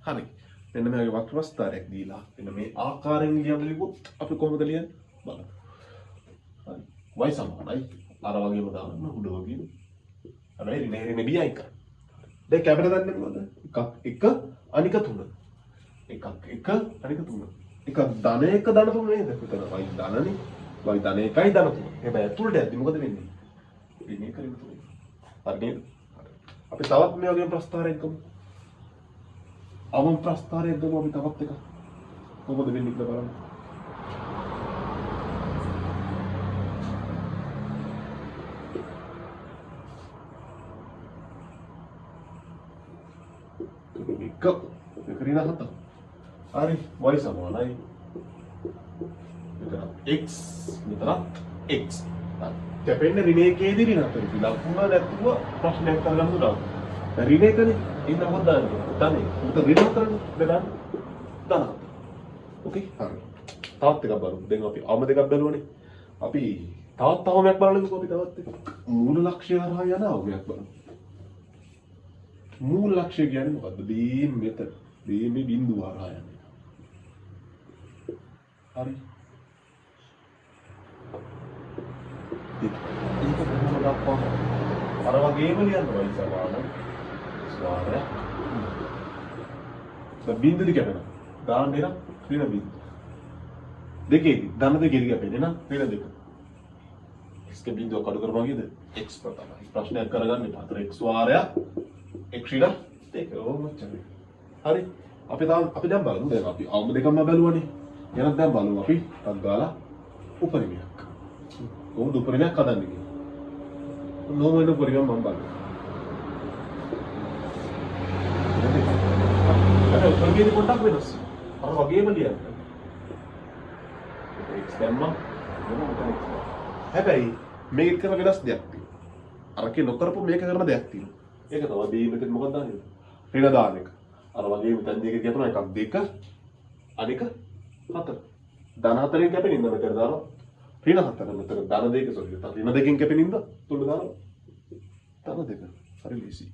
හරි. මෙන්න මේ වගේ වක්‍ර ප්‍රස්ථාරයක් දීලා මෙන්න මේ ආකාරයෙන් ලියන්න ලියුවොත් අපි කොහොමද ලියන්නේ? බලන්න. හරි. y සමානයි අර වගේම දාන්න උඩ වගේම. හැබැයි රිනේ bi එක. දැන් කැමරා දන්නේ මොකද? එකක් 1 අනික 3. එකක් 1 අනික 3. එකක් ධන 1 ධන 3 නේද? එතන y ධනනේ. y ධන 1යි ධන 3. හැබැයි ඇතුළට යද්දි මොකද වෙන්නේ? රිනේ කරින 3. හරි නේද? අපි තවත් මේ වගේ ප්‍රස්ථාරයක් ගමු. අවම ප්‍රස්ථාරයක් ගමු අපි තවත් එකක්. කොහොමද වෙන්නේ කියලා බලන්න. එක රින 7. හරි y සමානයි මෙතන x මෙතනත් x. කැපෙන්නේ රින එකේදී රින 4. ලකුණ නැතුව ප්‍රශ්නයක් කරගන්න උදව්. රින එකනේ ඉන්න මොකද දාන්නේ? ධනෙ. උත රින 4නේ බලන්න. ධන 4. ඕකේ හරි. තවත් එකක් බලමු. දැන් අපි අවම දෙකක් බැලුවනේ. අපි තවත් අවමයක් බලන්නකෝ අපි තවත් එකක්. මූල ලක්ෂ්‍ය හරහා යන අවමයක් බලමු. මූල ලක්ෂ්‍ය කියන්නේ මොකද්ද? මේ මෙතන. මේ බිඳුව හරහා යන එක. හරි. ඒක කොහොමද අප්පා? අර වගේම ලියන්න වයි සමාන. ස්වාරය. බිඳුවද කැපෙනවා. දාන්න එන ඍණ බිඳුව. දෙකේදී ධන දෙකේදී කැපෙන්නේ නම් ඍණ දෙක. x ක බිඳුව කඩු කරපුවා කීයද? x ප්‍රතමයි. ප්‍රශ්නයක් කරගන්න එපා. අතර x වාරය x ඍණ දෙක. ඕමච්චනේ. හරි. අපි දැන් බලමු. දැන් අපි අවම දෙකම බැලුවානේ. එහෙනම් දැන් බලමු අපි ටක් ගාලා උපරිමයක්. කොහොමද උපරිමයක් හදන්නේ කියලා. නෝමල් උපරිමයක් මම බලමු. අර උපරිමයේ පොඩ්ඩක් වෙනස්. අර වගේම ලියන්න. x දැම්මා. හැබැයි මේක කරන වෙනස් දෙයක් තියෙනවා. අරකේ නොකරපු මේක කරන දෙයක් තියෙනවා. ඒක තමයි B මෙතන මොකක්ද දාන්නේ? ඍණ දාන එක. අර වගේ මෙතන දෙක කියපුවා එකක් 2 අනික 4. ධන 4ෙන් කැපෙන ඉඳ මෙතන දානවා. ඍණ 4 මෙතන ධන 2 සෝරි. ඍණ 2කින් කැපෙන ඉඳ තුන දානවා. ධන 2. හරි ලීසි.